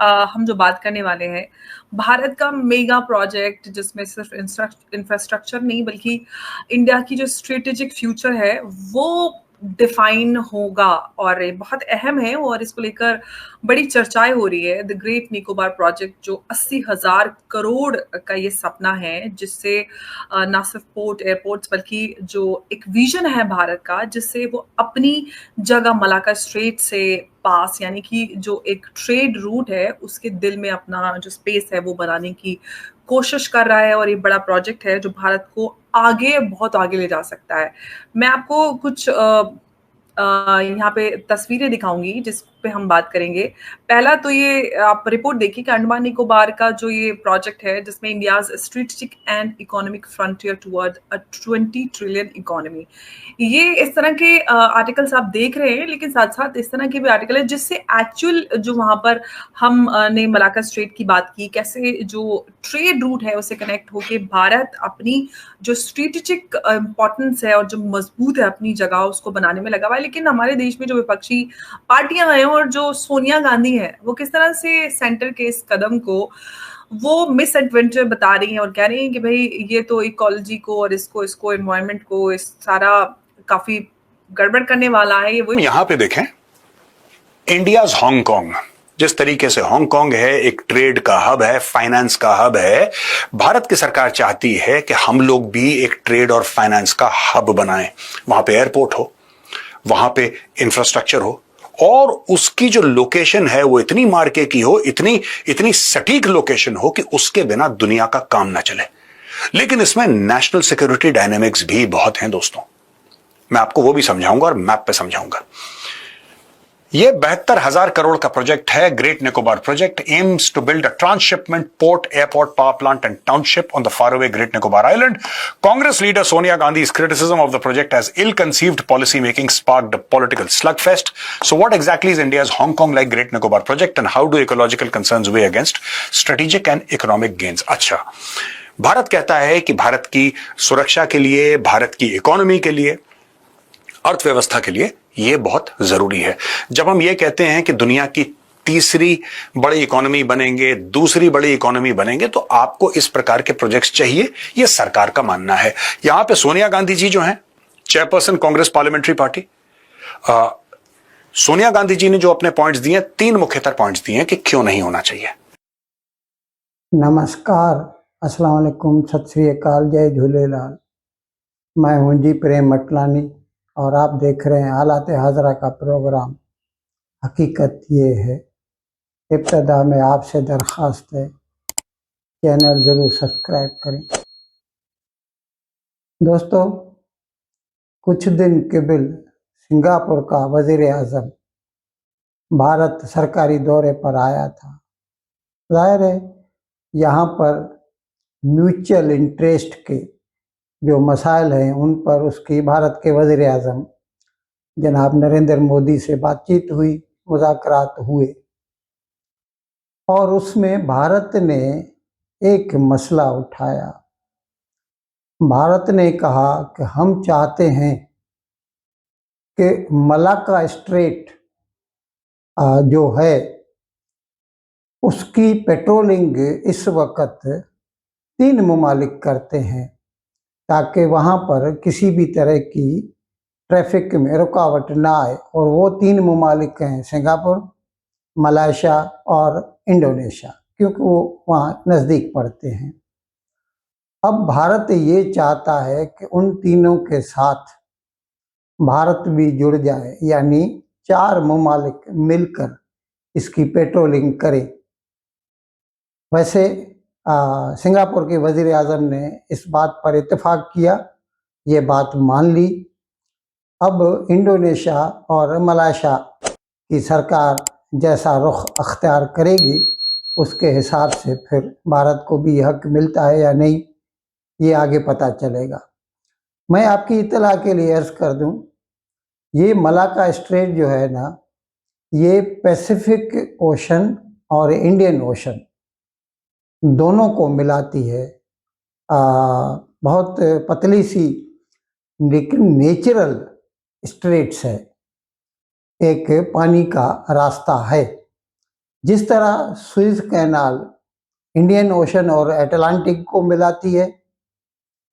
हम जो बात करने वाले हैं, भारत का मेगा प्रोजेक्ट जिसमें सिर्फ इंफ्रास्ट्रक्चर नहीं बल्कि इंडिया की जो स्ट्रेटेजिक फ्यूचर है वो डिफाइन होगा और ये बहुत अहम है और इसको लेकर बड़ी चर्चाएं हो रही है। द ग्रेट निकोबार प्रोजेक्ट जो 80,000 करोड़ का ये सपना है जिससे ना सिर्फ पोर्ट एयरपोर्ट्स बल्कि जो एक विजन है भारत का जिससे वो अपनी जगह मलाका स्ट्रेट से पास यानी कि जो एक ट्रेड रूट है उसके दिल में अपना जो स्पेस है वो बनाने की कोशिश कर रहा है और ये बड़ा प्रोजेक्ट है जो भारत को आगे बहुत आगे ले जा सकता है। मैं आपको कुछ यहाँ पे तस्वीरें दिखाऊंगी जिस पे हम बात करेंगे। पहला तो ये आप रिपोर्ट देखिए कि अंडमान निकोबार का जो ये प्रोजेक्ट है जिसमें India's strategic and economic frontier toward a 20 trillion economy. ये इस तरह के आर्टिकल्स आप देख रहे हैं लेकिन साथ साथ इस तरह के भी आर्टिकल है जिससे एक्चुअल जो वहां पर हम ने मलाका स्ट्रेट की बात की कैसे जो ट्रेड रूट है उसे कनेक्ट होके भारत अपनी जो स्ट्रेटेजिक इंपॉर्टेंस है और जो मजबूत है अपनी जगह उसको बनाने में लगा हुआ है। लेकिन हमारे देश में जो विपक्षी पार्टियां हैं और जो सोनिया गांधी है वो किस तरह से सेंटर के इस कदम को वो मिस एडवेंचर बता रही हैं और कह रही हैं कि भाई ये तो इकोलॉजी को और इसको इसको एनवायरनमेंट को इस सारा काफी गड़बड़ करने वाला है। ये वो यहां पे देखें इंडियाज हांगकांग, जिस तरीके से हांगकांग है एक ट्रेड का हब है, फाइनेंस का हब है, भारत की सरकार चाहती है कि हम लोग भी एक ट्रेड और फाइनेंस का हब बनाएं। वहां पे एयरपोर्ट हो, वहां पे इंफ्रास्ट्रक्चर हो और उसकी जो लोकेशन है वो इतनी मार्के की हो, इतनी इतनी सटीक लोकेशन हो कि उसके बिना दुनिया का काम ना चले। लेकिन इसमें नेशनल सिक्योरिटी डायनेमिक्स भी बहुत हैं दोस्तों, मैं आपको वो भी समझाऊंगा और मैप पे समझाऊंगा। ये 72,000 करोड़ का प्रोजेक्ट है। Great Nicobar project aims to build a transshipment port airport power plant and township on the faraway Great Nicobar Island. Congress leader Sonia Gandhi's criticism of the project as ill-conceived policy making sparked a political slugfest. So what exactly is India's Hong Kong-like Great Nicobar project and how do ecological concerns weigh against strategic and economic gains? अच्छा, भारत कहता है कि भारत की सुरक्षा के लिए, भारत की economy के लिए, अर्थव्यवस्था के लिए यह बहुत जरूरी है। जब हम ये कहते हैं कि दुनिया की तीसरी बड़ी इकोनॉमी बनेंगे, दूसरी बड़ी इकोनॉमी बनेंगे, तो आपको इस प्रकार के प्रोजेक्ट्स चाहिए, यह सरकार का मानना है। यहां पे सोनिया गांधी जी जो हैं, chairperson Congress parliamentary party, Sonia Gandhi ji ने जो अपने पॉइंट्स दिए, 3 मुख्यतर पॉइंट्स दिए कि क्यों नहीं होना चाहिए। नमस्कार, अस्सलाम वालेकुम, सत श्री अकाल, जय झूलेलाल। मैं हूं जी प्रेम मटलानी और आप देख रहे हैं हालात हाजरा का प्रोग्राम। हकीकत ये है, इब्तदा में आपसे दरख्वास्त है चैनल ज़रूर सब्सक्राइब करें। दोस्तों, कुछ दिन कबल सिंगापुर का वज़ीर आज़म भारत सरकारी दौरे पर आया था। जाहिर है यहाँ पर म्यूचुअल इंटरेस्ट के जो मसाइल हैं उन पर उसकी भारत के वज़ीर आज़म जनाब नरेंद्र मोदी से बातचीत हुई, मुज़ाकरात हुए और उसमें भारत ने एक मसला उठाया। भारत ने कहा कि हम चाहते हैं कि मलाक्का स्ट्रेट जो है उसकी पेट्रोलिंग इस वक्त 3 ममालिक करते हैं ताकि वहाँ पर किसी भी तरह की ट्रैफिक में रुकावट ना आए। और वो 3 ममालिक हैं सिंगापुर, मलेशिया और इंडोनेशिया, क्योंकि वो वहाँ नज़दीक पड़ते हैं। अब भारत ये चाहता है कि उन तीनों के साथ भारत भी जुड़ जाए, यानी 4 ममालिक मिलकर इसकी पेट्रोलिंग करें। वैसे सिंगापुर के वज़ीर आज़म ने इस बात पर इत्तेफाक किया, ये बात मान ली। अब इंडोनेशिया और मलेशिया की सरकार जैसा रुख अख्तियार करेगी उसके हिसाब से फिर भारत को भी हक मिलता है या नहीं, ये आगे पता चलेगा। मैं आपकी इत्तला के लिए अर्ज़ कर दूं, ये मलाक्का स्ट्रेट जो है ना, ये पैसिफिक ओशन और इंडियन ओशन दोनों को मिलाती है। बहुत पतली सी लेकिन नेचुरल स्ट्रेट्स है, एक पानी का रास्ता है जिस तरह सुएज कैनाल इंडियन ओशन और अटलांटिक को मिलाती है,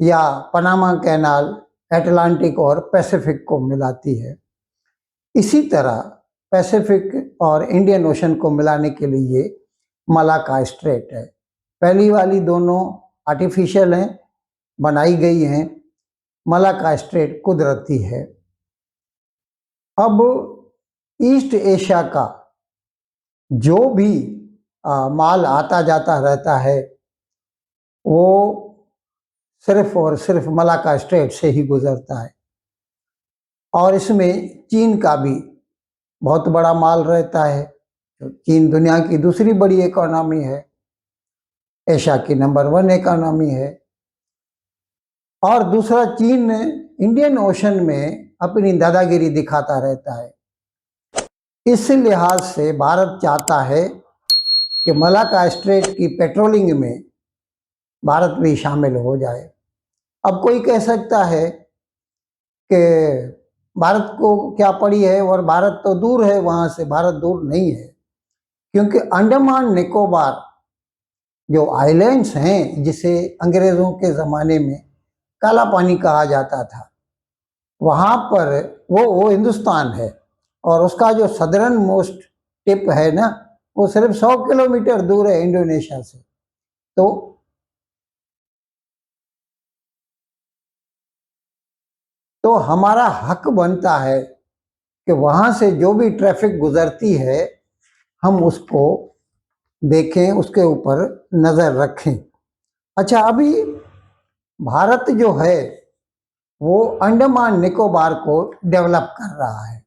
या पनामा कैनाल अटलांटिक और पैसिफिक को मिलाती है, इसी तरह पैसिफिक और इंडियन ओशन को मिलाने के लिए मलाक्का स्ट्रेट है। पहली वाली दोनों आर्टिफिशियल हैं, बनाई गई हैं। मलाक्का स्ट्रेट कुदरती है। अब ईस्ट एशिया का जो भी माल आता जाता रहता है वो सिर्फ और सिर्फ मलाक्का स्ट्रेट से ही गुजरता है, और इसमें चीन का भी बहुत बड़ा माल रहता है। चीन दुनिया की दूसरी बड़ी इकोनॉमी है, एशिया की नंबर 1 इकोनॉमी है। और दूसरा, चीन इंडियन ओशन में अपनी दादागिरी दिखाता रहता है। इस लिहाज से भारत चाहता है कि मलाक्का स्ट्रेट की पेट्रोलिंग में भारत भी शामिल हो जाए। अब कोई कह सकता है कि भारत को क्या पड़ी है, और भारत तो दूर है वहाँ से। भारत दूर नहीं है, क्योंकि अंडमान निकोबार जो आइलैंड्स हैं, जिसे अंग्रेज़ों के ज़माने में काला पानी कहा जाता था, वहाँ पर वो हिंदुस्तान है। और उसका जो सदर्न मोस्ट टिप है ना, वो सिर्फ 100 किलोमीटर दूर है इंडोनेशिया से। तो हमारा हक बनता है कि वहाँ से जो भी ट्रैफिक गुजरती है हम उसको देखें, उसके ऊपर नज़र रखें। अच्छा, अभी भारत जो है वो अंडमान निकोबार को डेवलप कर रहा है,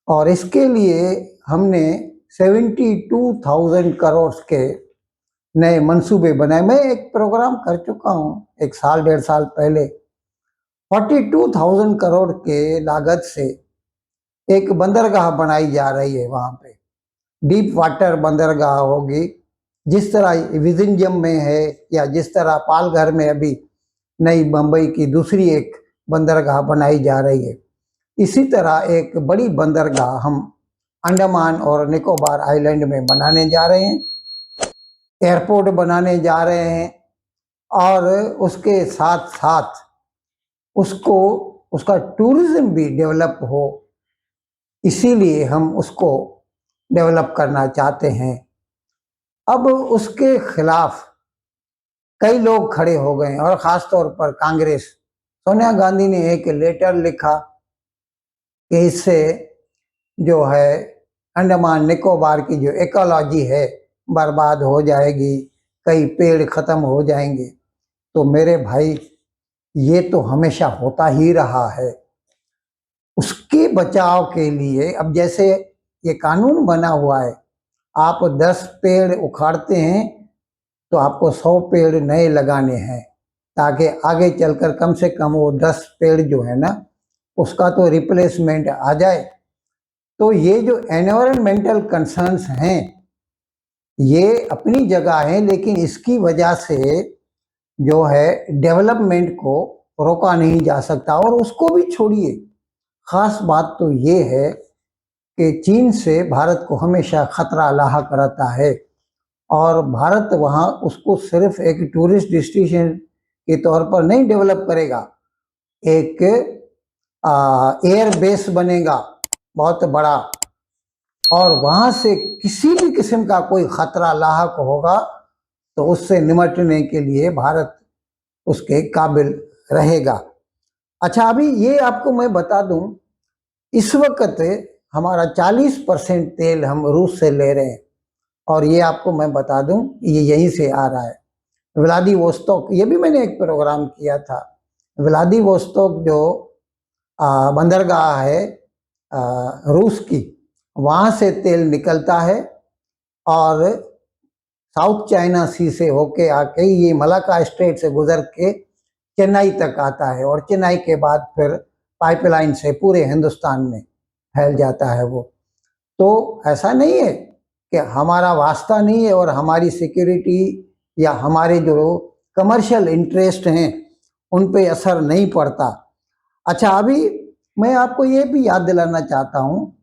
और इसके लिए हमने 72,000 करोड़ के नए मंसूबे बनाए। मैं एक प्रोग्राम कर चुका हूँ 1 साल 1.5 साल पहले। 42,000 करोड़ के लागत से एक बंदरगाह बनाई जा रही है वहाँ पे। डीप वाटर बंदरगाह होगी, जिस तरह विजिंजम में है, या जिस तरह पालघर में अभी नई बम्बई की दूसरी एक बंदरगाह बनाई जा रही है। इसी तरह एक बड़ी बंदरगाह हम अंडमान और निकोबार आइलैंड में बनाने जा रहे हैं। एयरपोर्ट बनाने जा रहे हैं, और उसके साथ साथ उसका टूरिज्म भी डेवलप हो, इसीलिए हम उसको डेवलप करना चाहते हैं। अब उसके खिलाफ कई लोग खड़े हो गए, और ख़ास तौर पर कांग्रेस। सोनिया गांधी ने एक लेटर लिखा कि इससे जो है अंडमान निकोबार की जो इकोलॉजी है बर्बाद हो जाएगी, कई पेड़ ख़त्म हो जाएंगे। तो मेरे भाई, ये तो हमेशा होता ही रहा है। उसके बचाव के लिए अब जैसे ये कानून बना हुआ है, आप 10 पेड़ उखाड़ते हैं तो आपको 100 पेड़ नए लगाने हैं, ताकि आगे चलकर कम से कम वो 10 पेड़ जो है ना, उसका तो रिप्लेसमेंट आ जाए। तो ये जो एनवायरमेंटल कंसर्न्स हैं ये अपनी जगह हैं, लेकिन इसकी वजह से जो है डेवलपमेंट को रोका नहीं जा सकता। और उसको भी छोड़िए, ख़ास बात तो ये है कि चीन से भारत को हमेशा खतरा लाहक रहता है, और भारत वहाँ उसको सिर्फ एक टूरिस्ट डेस्टिनेशन के तौर पर नहीं डेवलप करेगा, एक एयर बेस बनेगा बहुत बड़ा, और वहाँ से किसी भी किस्म का कोई खतरा लाहक होगा तो उससे निपटने के लिए भारत उसके काबिल रहेगा। अच्छा, अभी ये आपको मैं बता दूं, इस वक्त हमारा 40% तेल हम रूस से ले रहे हैं, और ये आपको मैं बता दूं ये यहीं से आ रहा है। व्लादिवोस्तोक, ये भी मैंने एक प्रोग्राम किया था। व्लादिवोस्तोक जो बंदरगाह है रूस की, वहाँ से तेल निकलता है, और साउथ चाइना सी से होके आके ये मलाक्का स्ट्रेट से गुजर के चेन्नई तक आता है, और चेन्नई के बाद फिर पाइपलाइन से पूरे हिंदुस्तान में फैल जाता है वो। तो ऐसा नहीं है कि हमारा वास्ता नहीं है और हमारी सिक्योरिटी या हमारे जो कमर्शियल इंटरेस्ट हैं उन पे असर नहीं पड़ता। अच्छा, अभी मैं आपको ये भी याद दिलाना चाहता हूँ,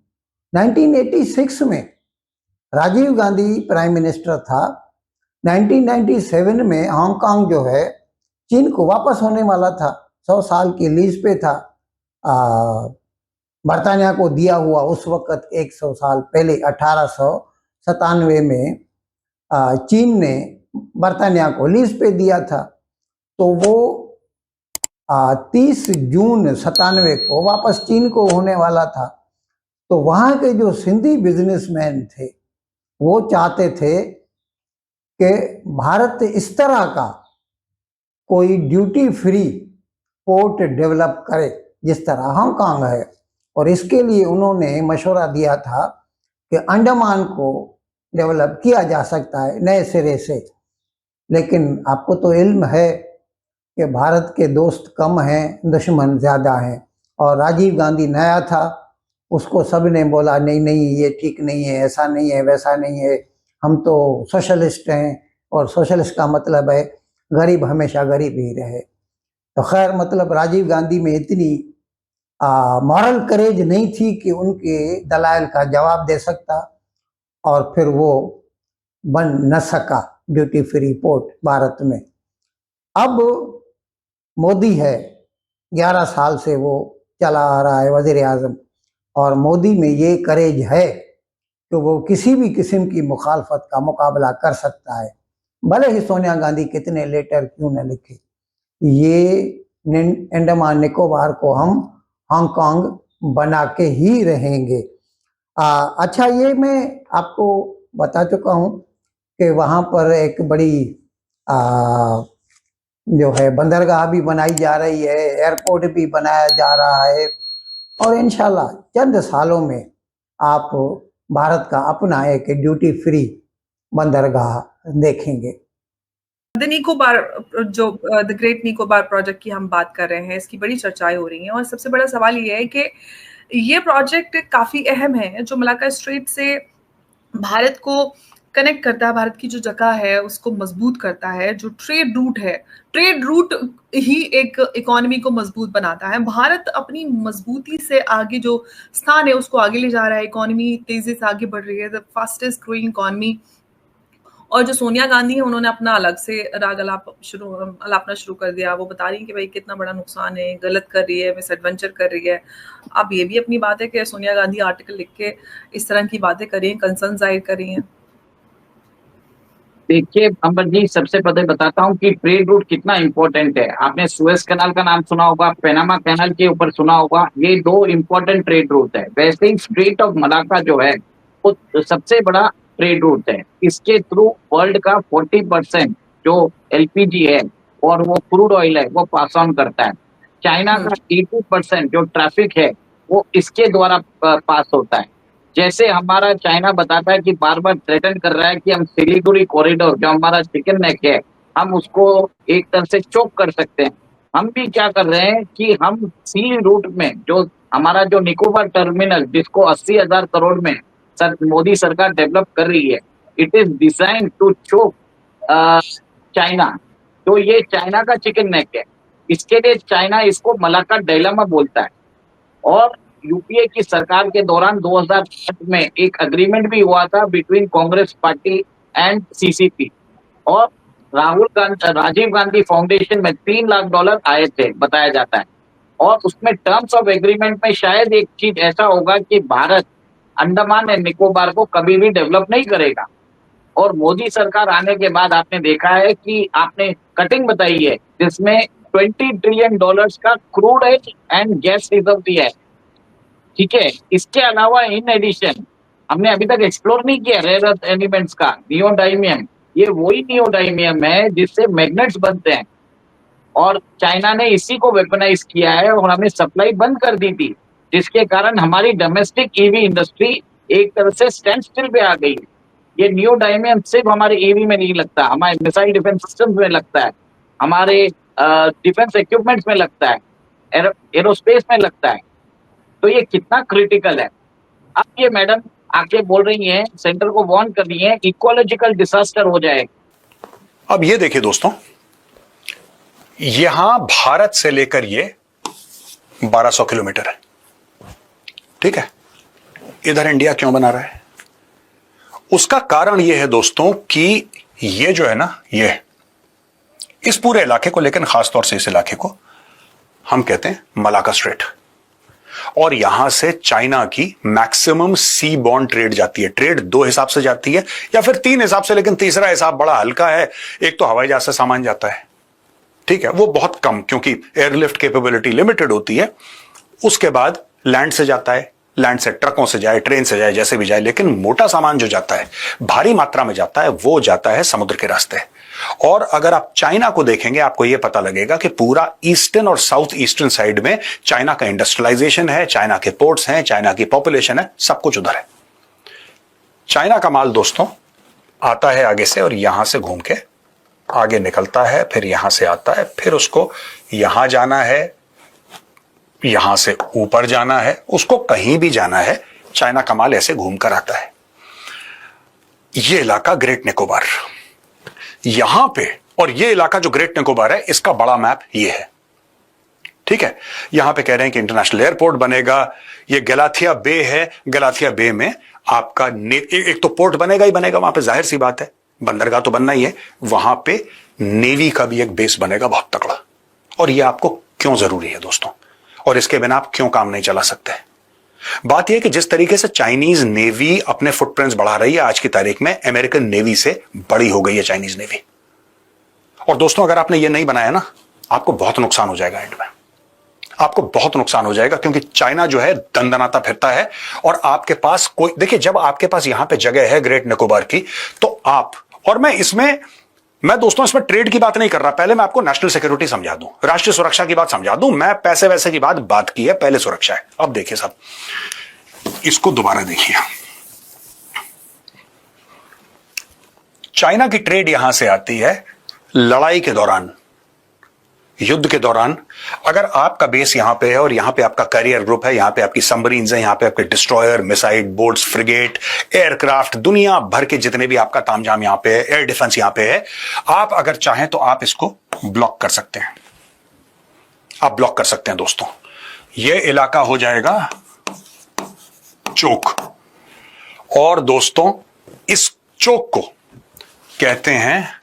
1986 में राजीव गांधी प्राइम मिनिस्टर था। 1997 में हांगकांग जो है चीन को वापस होने वाला था, 100 साल की लीज पे था। बर्तानिया को दिया हुआ उस वक्त 100 साल पहले 1897 में चीन ने बर्तानिया को लीज पे दिया था। तो वो 30 जून 97 को वापस चीन को होने वाला था। तो वहाँ के जो सिंधी बिजनेसमैन थे वो चाहते थे कि भारत इस तरह का कोई ड्यूटी फ्री पोर्ट डेवलप करे जिस तरह हांगकांग है, और इसके लिए उन्होंने मशवरा दिया था कि अंडमान को डेवलप किया जा सकता है नए सिरे से। लेकिन आपको तो इल्म है कि भारत के दोस्त कम हैं, दुश्मन ज़्यादा हैं, और राजीव गांधी नया था, उसको सब ने बोला नहीं नहीं ये ठीक नहीं है, ऐसा नहीं है, वैसा नहीं है, हम तो सोशलिस्ट हैं और सोशलिस्ट का मतलब है गरीब हमेशा गरीब ही रहे। तो खैर मतलब राजीव गांधी में इतनी मॉरल करेज नहीं थी कि उनके दलाइल का जवाब दे सकता, और फिर वो बन न सका ड्यूटी फ्री पोर्ट भारत में। अब मोदी है, 11 साल से वो चला आ रहा है वज़ीर आज़म, और मोदी में ये करेज है कि वो किसी भी किस्म की मुखालफत का मुकाबला कर सकता है, भले ही सोनिया गांधी कितने लेटर क्यों न लिखे। ये अंडमान निकोबार को हम हांगकांग बना के ही रहेंगे। अच्छा, ये मैं आपको बता चुका हूँ कि वहाँ पर एक बड़ी जो है बंदरगाह भी बनाई जा रही है, एयरपोर्ट भी बनाया जा रहा है, और इंशाल्लाह चंद सालों में आप भारत का अपना एक ड्यूटी फ्री बंदरगाह देखेंगे। द निकोबार जो द ग्रेट निकोबार प्रोजेक्ट की हम बात कर रहे हैं, इसकी बड़ी चर्चाएं हो रही हैं, और सबसे बड़ा सवाल ये है कि ये प्रोजेक्ट काफी अहम है जो मलाक्का स्ट्रेट से भारत को कनेक्ट करता है, भारत की जो जगह है उसको मजबूत करता है। जो ट्रेड रूट है, ट्रेड रूट ही एक इकोनॉमी को मजबूत बनाता है। भारत अपनी मजबूती से आगे जो स्थान है उसको आगे ले जा रहा है, इकोनॉमी तेजी से आगे बढ़ रही है, द फास्टेस्ट ग्रोइंग इकोनॉमी। और जो सोनिया गांधी है उन्होंने अपना अलग से राग अलापना शुरू कर दिया। वो बता रही है कि भाई कितना बड़ा नुकसान है, गलत कर रही है, मिस एडवेंचर कर रही है। अब ये भी अपनी बात है कि सोनिया गांधी आर्टिकल लिख के इस तरह की बातें कर रही हैं, कंसर्न जाहिर कर रही हैं। देखिए अंबर जी, सबसे पहले बताता हूँ कि ट्रेड रूट कितना इंपॉर्टेंट है। आपने सुएज कैनाल का नाम सुना होगा, पैनामा कैनाल के ऊपर सुना होगा, ये दो इंपॉर्टेंट ट्रेड रूट है। वैसे ही स्ट्रेट ऑफ मलाक्का जो है वो सबसे बड़ा ट्रेड रूट है। इसके थ्रू वर्ल्ड का 40% जो एलपीजी है और वो क्रूड ऑयल है वो पास ऑन करता है। चाइना का 80% जो ट्रैफिक है वो इसके द्वारा पास होता है। जैसे हमारा चाइना बताता है कि बार बार थ्रेटन कर रहा है कि हम सिलीगुड़ी कॉरिडोर जो हमारा चिकन नेक है हम उसको एक तरह से चोक कर सकते हैं। हम भी क्या कर रहे हैं कि हम सी रूट में जो हमारा जो निकोबार टर्मिनल जिसको 80,000 करोड़ में मोदी सरकार डेवलप कर रही है, it is design to choke China. तो ये चाइना का चिकन नेक है। इसके लिए चाइना इसको मलाक्का डायलेमा बोलता है। और यूपीए की सरकार के दौरान 2008 में एक एग्रीमेंट भी हुआ था between Congress party and CCP, और राजीव गांधी फाउंडेशन में $3 लाख आए थे बताया जाता है। और उसमें टर्म्स ऑफ एग्रीमेंट में शायद एक चीज ऐसा होगा कि भारत अंडमान एंड निकोबार को कभी भी डेवलप नहीं करेगा। और मोदी सरकार आने के बाद आपने देखा है कि आपने कटिंग बताई है जिसमें $20 ट्रिलियन का crude oil and gas reserve दिया है। ठीक है, इसके अलावा इन एडिशन हमने अभी तक एक्सप्लोर नहीं किया रेयर अर्थ एलिमेंट्स का नियोडाइमियम। ये वही नियोडाइमियम है जिससे मैग्नेट्स बनते हैं, और चाइना ने इसी को वेपनाइज किया है और हमें सप्लाई बंद कर दी थी, जिसके कारण हमारी डोमेस्टिक ईवी इंडस्ट्री एक तरह से स्टैंड स्टिल पे आ गई। ये नियोडाइमियम सिर्फ हमारे ईवी में नहीं लगता, हमारे मिसाइल डिफेंस सिस्टम्स में लगता है, हमारे डिफेंस इक्विपमेंट्स में लगता है, एरोस्पेस में लगता है। तो ये कितना क्रिटिकल है। अब ये मैडम आके बोल रही हैं, सेंटर को वार्न कर रही हैं, इकोलॉजिकल डिजास्टर हो जाएगा। अब ये देखिए दोस्तों, यहां भारत से लेकर ये 1200 किलोमीटर है, ठीक है। इधर इंडिया क्यों बना रहा है? उसका कारण यह है दोस्तों कि ये जो है ना, ये इस पूरे इलाके को, लेकिन खासतौर से इस इलाके को हम कहते हैं मलाका स्ट्रेट, और यहां से चाइना की मैक्सिमम सी बॉर्न ट्रेड जाती है। ट्रेड दो हिसाब से जाती है या फिर तीन हिसाब से, लेकिन तीसरा हिसाब बड़ा हल्का है। एक तो हवाई जहाज से सामान जाता है, ठीक है, वो बहुत कम, क्योंकि एयरलिफ्ट कैपेबिलिटी लिमिटेड होती है। उसके बाद लैंड से जाता है, लैंड से ट्रकों से जाए, ट्रेन से जाए, जैसे भी जाए, लेकिन मोटा सामान जो जाता है, भारी मात्रा में जाता है, वो जाता है समुद्र के रास्ते। और अगर आप चाइना को देखेंगे, आपको यह पता लगेगा कि पूरा ईस्टर्न और साउथ ईस्टर्न साइड में चाइना का इंडस्ट्रियलाइजेशन है, चाइना के पोर्ट्स हैं, चाइना की पॉपुलेशन है, सब कुछ उधर है। चाइना का माल दोस्तों आता है आगे से और यहां से घूम के आगे निकलता है, फिर यहां से आता है, फिर उसको यहां जाना है, यहां से ऊपर जाना है, उसको कहीं भी जाना है, चाइना का माल ऐसे घूम कर आता है। यह इलाका ग्रेट निकोबार, यहां पे, और यह इलाका जो ग्रेट निकोबार है, इसका बड़ा मैप यह है, ठीक है। यहां पे कह रहे हैं कि इंटरनेशनल एयरपोर्ट बनेगा। यह गलाथिया बे है, गलाथिया बे में आपका एक तो पोर्ट बनेगा ही बनेगा, वहां पे जाहिर सी बात है, बंदरगाह तो बनना ही है। वहां पे नेवी का भी एक बेस बनेगा बहुत तगड़ा। और यह आपको क्यों जरूरी है दोस्तों, और इसके बिना आप क्यों काम नहीं चला सकते? बात यह कि जिस तरीके से चाइनीज नेवी अपने फुटप्रिंट्स बढ़ा रही है, आज की तारीख में अमेरिकन नेवी से बड़ी हो गई है चाइनीज नेवी। और दोस्तों, अगर आपने यह नहीं बनाया ना, आपको बहुत नुकसान हो जाएगा एंड में, आपको बहुत नुकसान हो जाएगा, क्योंकि चाइना जो है दंदनाता फिरता है। और आपके पास कोई, देखिए, जब आपके पास यहां पे जगह है ग्रेट निकोबार की, तो आप, और मैं दोस्तों इसमें ट्रेड की बात नहीं कर रहा, पहले मैं आपको नेशनल सिक्योरिटी समझा दूं, राष्ट्रीय सुरक्षा की बात समझा दूं। मैं पैसे वैसे की बात की है, पहले सुरक्षा है। अब देखिए साहब, इसको दोबारा देखिए, चाइना की ट्रेड यहां से आती है लड़ाई के दौरान, युद्ध के दौरान। अगर आपका बेस यहां पे है और यहां पे आपका कैरियर ग्रुप है, यहां पे आपकी सबमरीन्स हैं, यहां पे आपके destroyer, missile boats, frigate, aircraft, दुनिया भर के जितने भी आपका तामझाम यहां पे है, एयर डिफेंस यहां पे है, आप अगर चाहें तो आप इसको ब्लॉक कर सकते हैं। आप ब्लॉक कर सकते हैं दोस्तों। यह इलाका हो जाएगा चोक, और दोस्तों इस चोक को कहते हैं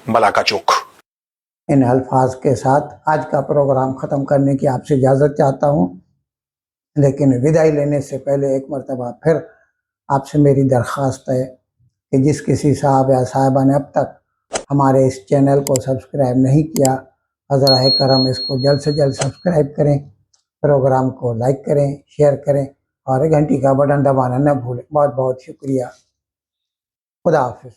मलाका चौक। इन अल्फाज के साथ आज का प्रोग्राम ख़त्म करने की आपसे इजाज़त चाहता हूँ, लेकिन विदाई लेने से पहले एक मरतबा फिर आपसे मेरी दरख्वास्त है कि जिस किसी साहब या साहिबा ने अब तक हमारे इस चैनल को सब्सक्राइब नहीं किया, ज़रा करम इसको जल्द से जल्द सब्सक्राइब करें, प्रोग्राम को लाइक करें, शेयर करें और घंटी का बटन दबाना न भूलें। बहुत बहुत शुक्रिया। खुदा हाफिज़।